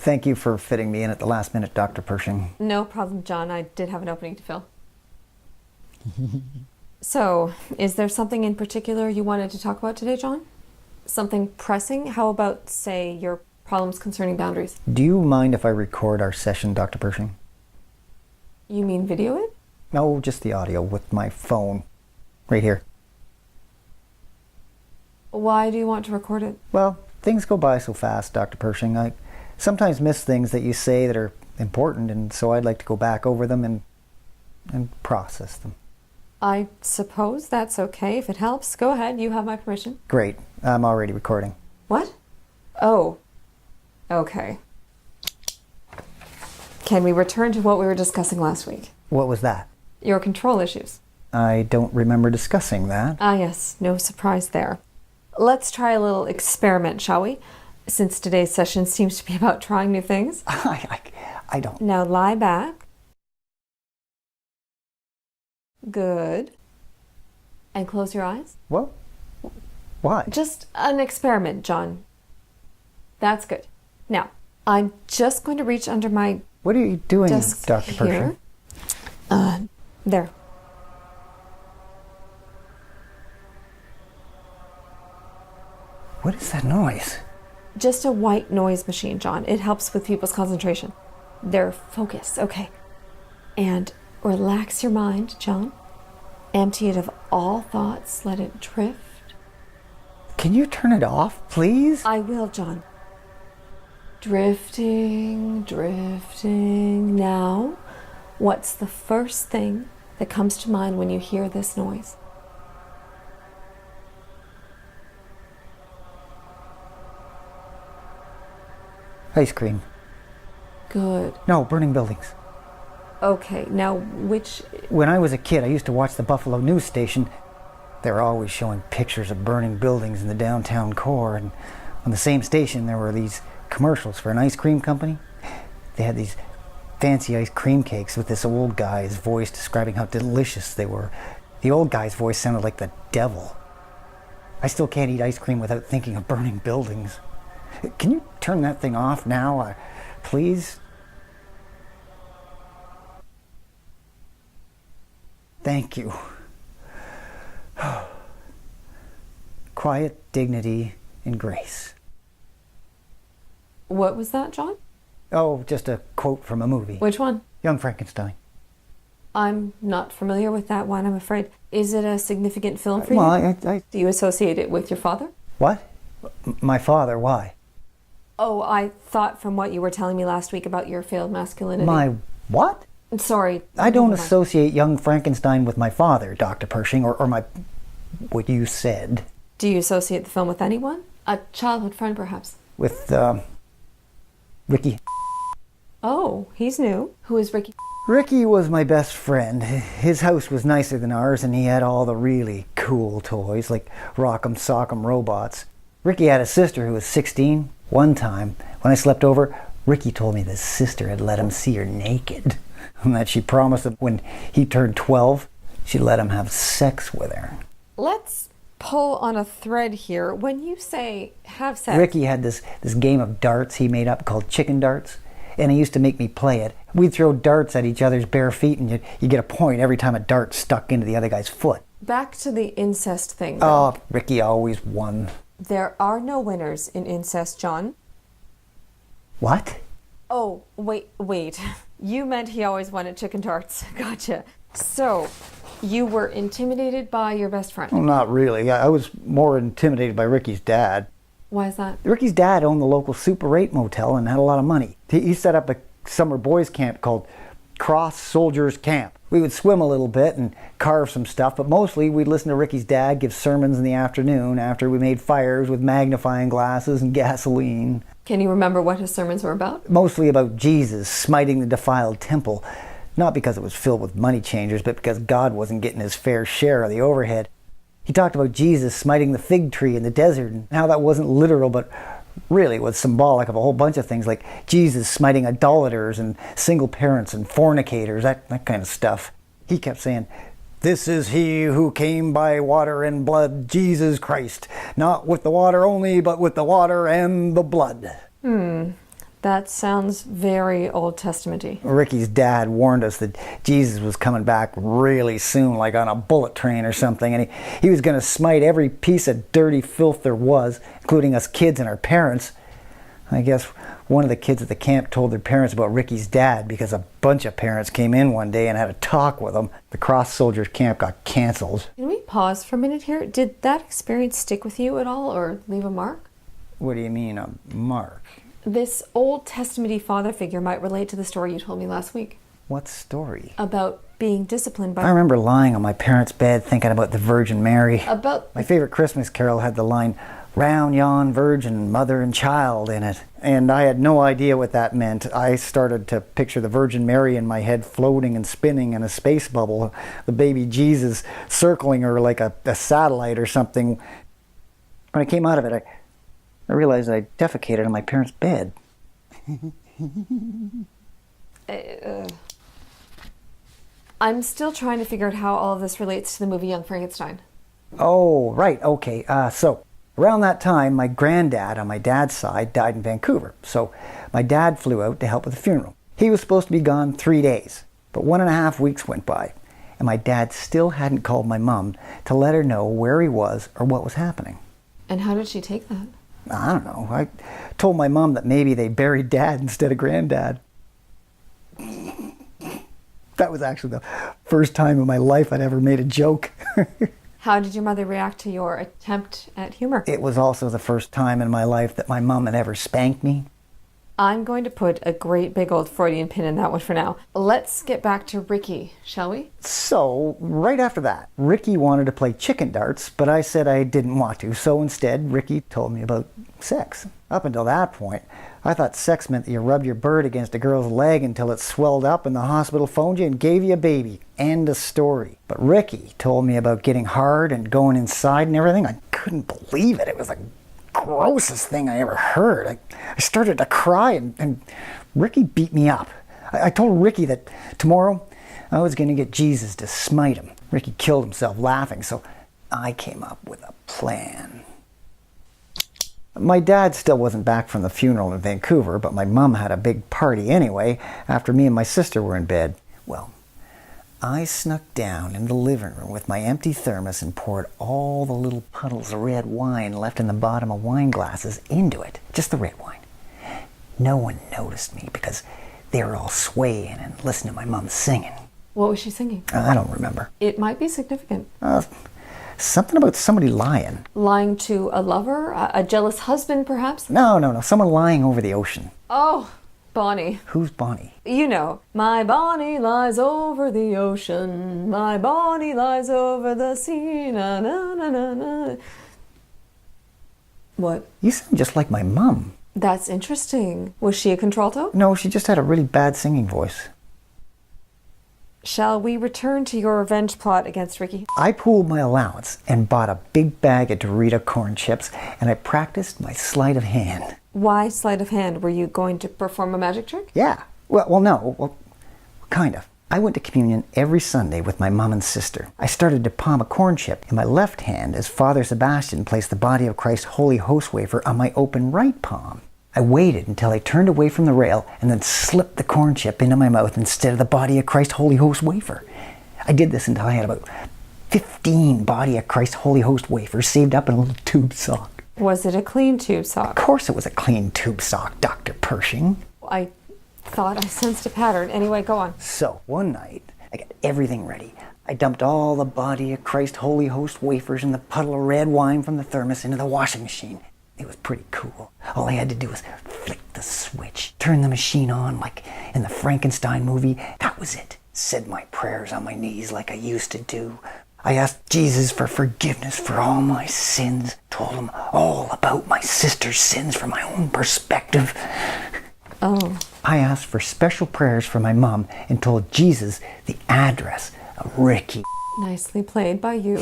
Thank you for fitting me in at the last minute, Dr. Pershing. No problem, John. I did have an opening to fill. So, is there something in particular you wanted to talk about today, John? Something pressing? How about, say, your problems concerning boundaries? Do you mind if I record our session, Dr. Pershing? You mean video it? No, just the audio with my phone. Right here. Why do you want to record it? Well, things go by so fast, Dr. Pershing. I sometimes miss things that you say that are important, and so I'd like to go back over them and process them. I suppose that's okay if it helps. Go ahead, you have my permission. Great. I'm already recording. What? Oh. Okay. Can we return to what we were discussing last week? What was that? Your control issues. I don't remember discussing that. Ah, yes. No surprise there. Let's try a little experiment, shall we? Since today's session seems to be about trying new things. I don't. Now lie back. Good. And close your eyes. Well, why? Just an experiment, John. That's good. Now, I'm just going to reach under my What are you doing, desk Dr. here. Pershing? There. What is that noise? Just a white noise machine, John. It helps with people's concentration. Their focus. Okay. And relax your mind, John. Empty it of all thoughts. Let it drift. Can you turn it off, please? I will, John. Drifting, drifting. Now, what's the first thing that comes to mind when you hear this noise? Ice cream. Good. No, burning buildings. Okay, now which... When I was a kid, I used to watch the Buffalo News Station. They were always showing pictures of burning buildings in the downtown core, and on the same station there were these commercials for an ice cream company. They had these fancy ice cream cakes with this old guy's voice describing how delicious they were. The old guy's voice sounded like the devil. I still can't eat ice cream without thinking of burning buildings. Can you turn that thing off now, please? Thank you. Quiet, dignity, and grace. What was that, John? Oh, just a quote from a movie. Which one? Young Frankenstein. I'm not familiar with that one, I'm afraid. Is it a significant film for Well, you? Do you associate it with your father? What? My father, why? Oh, I thought from what you were telling me last week about your failed masculinity. My what? Sorry. I don't never mind. associate Young Frankenstein with my father, Dr. Pershing, or my... what you said. Do you associate the film with anyone? A childhood friend, perhaps? With, Ricky. Oh, he's new. Who is Ricky? Ricky was my best friend. His house was nicer than ours, and he had all the really cool toys, like Rock'em Sock'em robots. Ricky had a sister who was 16. One time, when I slept over, Ricky told me that his sister had let him see her naked, and that she promised that when he turned 12, she'd let him have sex with her. Let's pull on a thread here. When you say have sex... Ricky had this game of darts he made up called chicken darts, and he used to make me play it. We'd throw darts at each other's bare feet, and you get a point every time a dart stuck into the other guy's foot. Back to the incest thing, though. Oh, Ricky always won. There are no winners in incest, John. What? Oh, wait. You meant he always won at chicken darts. Gotcha. So, you were intimidated by your best friend. Well, not really. I was more intimidated by Ricky's dad. Why is that? Ricky's dad owned the local Super 8 motel and had a lot of money. He set up a summer boys camp called Cross Soldiers Camp. We would swim a little bit and carve some stuff, but mostly we'd listen to Ricky's dad give sermons in the afternoon after we made fires with magnifying glasses and gasoline. Can you remember what his sermons were about? Mostly about Jesus smiting the defiled temple. Not because it was filled with money changers, but because God wasn't getting his fair share of the overhead. He talked about Jesus smiting the fig tree in the desert and how that wasn't literal, but really was symbolic of a whole bunch of things like Jesus smiting idolaters and single parents and fornicators, that kind of stuff. He kept saying, "This is he who came by water and blood, Jesus Christ, not with the water only, but with the water and the blood." That That sounds very Old Testament-y. Ricky's dad warned us that Jesus was coming back really soon, like on a bullet train or something, and he was going to smite every piece of dirty filth there was, including us kids and our parents. I guess one of the kids at the camp told their parents about Ricky's dad because a bunch of parents came in one day and had a talk with him. The Cross Soldiers camp got cancelled. Can we pause for a minute here? Did that experience stick with you at all or leave a mark? What do you mean, a mark? This Old Testament-y father figure might relate to the story you told me last week. What story? About being disciplined by... I remember lying on my parents' bed thinking about the Virgin Mary. About... My favorite Christmas carol had the line, "Round yon Virgin, mother and child," in it. And I had no idea what that meant. I started to picture the Virgin Mary in my head floating and spinning in a space bubble, the baby Jesus circling her like a satellite or something. When I came out of it, I realized that I defecated on my parents' bed. I'm still trying to figure out how all of this relates to the movie Young Frankenstein. Oh, right, okay. So, around that time, my granddad on my dad's side died in Vancouver. So, my dad flew out to help with the funeral. He was supposed to be gone 3 days, but 1.5 weeks went by, and my dad still hadn't called my mom to let her know where he was or what was happening. And how did she take that? I don't know. I told my mom that maybe they buried dad instead of granddad. That was actually the first time in my life I'd ever made a joke. How did your mother react to your attempt at humor? It was also the first time in my life that my mom had ever spanked me. I'm going to put a great big old Freudian pin in that one for now. Let's get back to Ricky, shall we? So, right after that, Ricky wanted to play chicken darts, but I said I didn't want to, so instead, Ricky told me about sex. Up until that point, I thought sex meant that you rubbed your bird against a girl's leg until it swelled up and the hospital phoned you and gave you a baby. End of story. But Ricky told me about getting hard and going inside and everything. I couldn't believe it. It was the grossest thing I ever heard. I started to cry and Ricky beat me up. I told Ricky that tomorrow I was going to get Jesus to smite him. Ricky killed himself laughing, so I came up with a plan. My dad still wasn't back from the funeral in Vancouver, but my mom had a big party anyway after me and my sister were in bed. Well, I snuck down in the living room with my empty thermos and poured all the little puddles of red wine left in the bottom of wine glasses into it. Just the red wine. No one noticed me because they were all swaying and listening to my mom singing. What was she singing? I don't remember. It might be significant. Something about somebody lying. Lying to a lover? A jealous husband, perhaps? No. Someone lying over the ocean. Oh, Bonnie. Who's Bonnie? You know, my Bonnie lies over the ocean, my Bonnie lies over the sea, na na na na na. What? You sound just like my mom. That's interesting. Was she a contralto? No, she just had a really bad singing voice. Shall we return to your revenge plot against Ricky? I pooled my allowance and bought a big bag of Dorito corn chips, and I practiced my sleight of hand. Why sleight of hand? Were you going to perform a magic trick? Yeah. Well, kind of. I went to communion every Sunday with my mom and sister. I started to palm a corn chip in my left hand as Father Sebastian placed the body of Christ's Holy Host wafer on my open right palm. I waited until I turned away from the rail and then slipped the corn chip into my mouth instead of the body of Christ's Holy Host wafer. I did this until I had about 15 body of Christ's Holy Host wafers saved up in a little tube sock. Was it a clean tube Of sock? course it was a clean tube sock, Dr. Pershing. I thought I sensed a pattern. Anyway, go on. So, one night, I got everything ready. I dumped all the body of Christ Holy Host wafers and the puddle of red wine from the thermos into the washing machine. It was pretty cool. All I had to do was flick the switch, turn the machine on like in the Frankenstein movie. That was it. Said my prayers on my knees like I used to do. I asked Jesus for forgiveness for all my sins. Told him all about my sister's sins from my own perspective. Oh. I asked for special prayers for my mom and told Jesus the address of Ricky. Nicely played by you.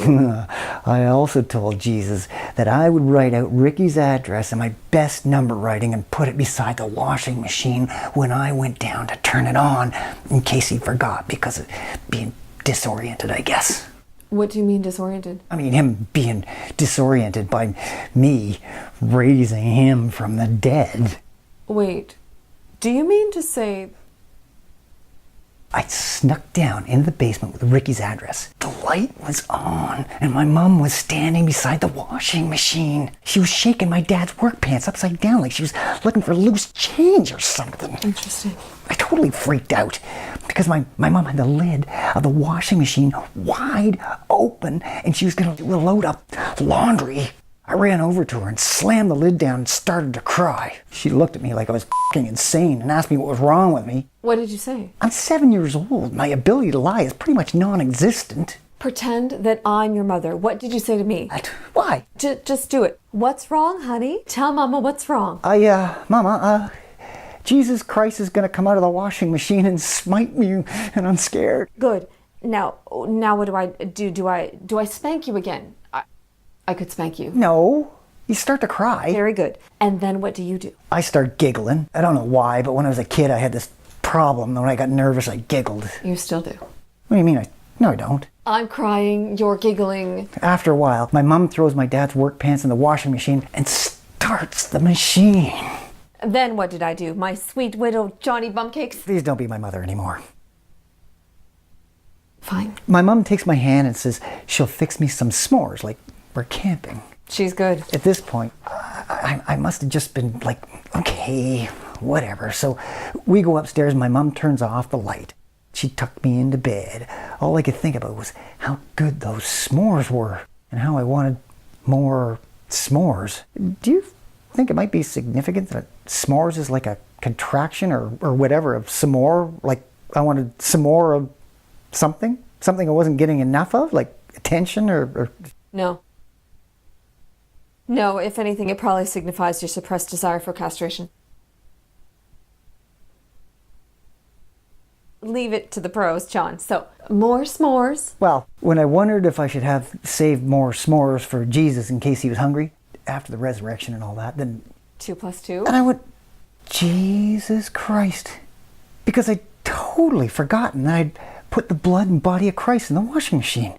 I also told Jesus that I would write out Ricky's address in my best number writing and put it beside the washing machine when I went down to turn it on, in case he forgot because of being disoriented, I guess. What do you mean disoriented? I mean him being disoriented by me raising him from the dead. Wait, Do you mean to say... I snuck down into the basement with Ricky's address. The light was on, and my mom was standing beside the washing machine. She was shaking my dad's work pants upside down like she was looking for loose change or something. Interesting. I totally freaked out because my mom had the lid of the washing machine wide open and she was going to load up laundry. I ran over to her and slammed the lid down and started to cry. She looked at me like I was f***ing insane and asked me what was wrong with me. What did you say? I'm 7 years old. My ability to lie is pretty much non-existent. Pretend that I'm your mother. What did you say to me? Why? Just do it. What's wrong, honey? Tell Mama what's wrong. Mama, Jesus Christ is gonna come out of the washing machine and smite me and I'm scared. Good. Now what do I do? Do I spank you again? I could spank you. No, you start to cry. Very good. And then what do you do? I start giggling. I don't know why, but when I was a kid, I had this problem. When I got nervous, I giggled. You still do. What do you mean? No, I don't. I'm crying, you're giggling. After a while, my mom throws my dad's work pants in the washing machine and starts the machine. Then what did I do? My sweet widow Johnny Bumcakes? Please don't be my mother anymore. Fine. My mom takes my hand and says she'll fix me some s'mores, like we're camping. She's good. At this point, I must have just been like, okay, whatever. So we go upstairs and my mom turns off the light. She tucked me into bed. All I could think about was how good those s'mores were and how I wanted more s'mores. Do you think it might be significant that s'mores is like a contraction or whatever of some more? Like I wanted some more of something? Something I wasn't getting enough of? Like attention or... No, if anything, it probably signifies your suppressed desire for castration. Leave it to the pros, John. So, more s'mores. Well, when I wondered if I should have saved more s'mores for Jesus in case he was hungry, after the resurrection and all that, then... 2 plus 2? And I went, Jesus Christ. Because I'd totally forgotten that I'd put the blood and body of Christ in the washing machine.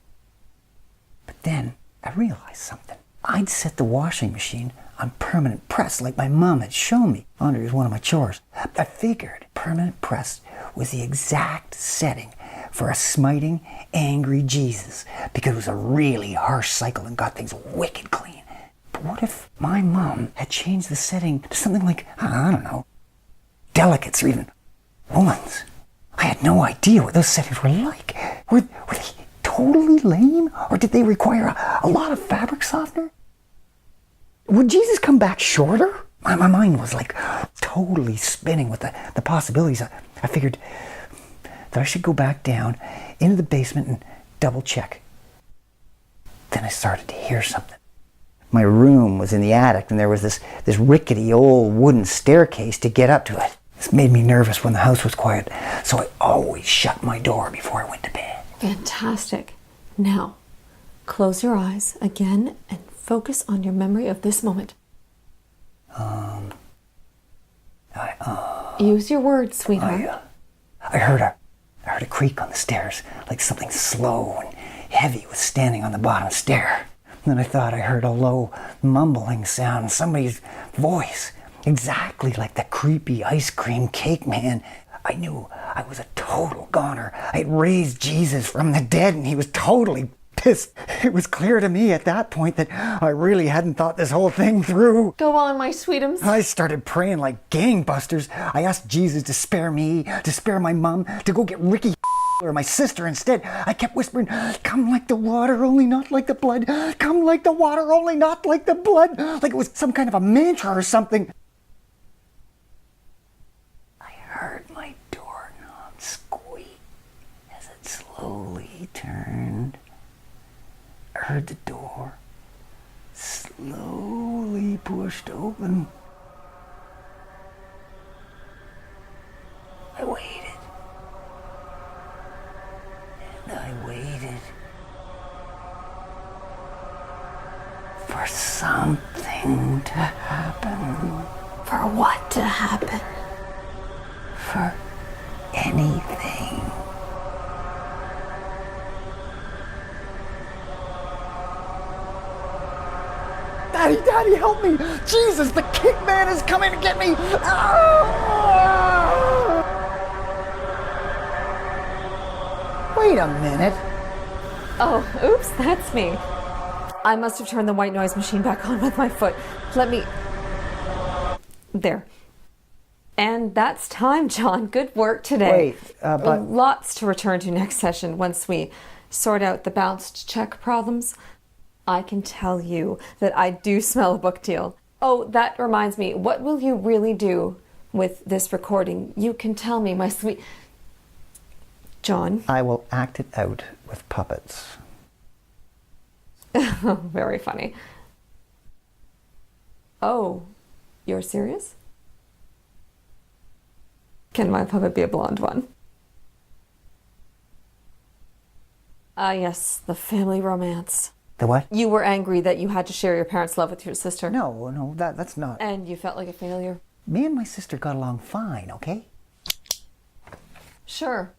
But then I realized something. I'd set the washing machine on permanent press like my mom had shown me. Laundry was one of my chores. I figured permanent press was the exact setting for a smiting, angry Jesus because it was a really harsh cycle and got things wicked clean. But what if my mom had changed the setting to something like, I don't know, delicates or even woman's? I had no idea what those settings were like. Were they totally lame? Or did they require a lot of fabric softener? Would Jesus come back shorter? My mind was like totally spinning with the possibilities. I figured that I should go back down into the basement and double check. Then I started to hear something. My room was in the attic and there was this rickety old wooden staircase to get up to it. This made me nervous when the house was quiet, so I always shut my door before I went to bed. Fantastic. Now, close your eyes again and focus on your memory of this moment. Use your words, sweetheart. I heard a creak on the stairs, like something slow and heavy was standing on the bottom stair. And then I thought I heard a low mumbling sound, somebody's voice, exactly like the creepy ice cream cake man. I knew I was a total goner. I had raised Jesus from the dead and he was totally pissed. It was clear to me at that point that I really hadn't thought this whole thing through. Go on, my sweetums. I started praying like gangbusters. I asked Jesus to spare me, to spare my mom, to go get Ricky or my sister instead. I kept whispering, come like the water, only not like the blood. Come like the water, only not like the blood. Like it was some kind of a mantra or something. I heard my doorknob squeak as it slowly turned. I heard the door slowly pushed open. I waited. And I waited for something to happen. For what to happen? For anything. Daddy! Daddy, help me! Jesus, the kick man is coming to get me! Ah! Wait a minute. Oh, oops, that's me. I must have turned the white noise machine back on with my foot. Let me... There. And that's time, John. Good work today. Wait, but... Lots to return to next session once we sort out the bounced check problems. I can tell you that I do smell a book deal. Oh, that reminds me. What will you really do with this recording? You can tell me, my sweet... John? I will act it out with puppets. Very funny. Oh, you're serious? Can my puppet be a blonde one? Ah, yes, the family romance. The what? You were angry that you had to share your parents' love with your sister. No, that's not... And you felt like a failure? Me and my sister got along fine, okay? Sure.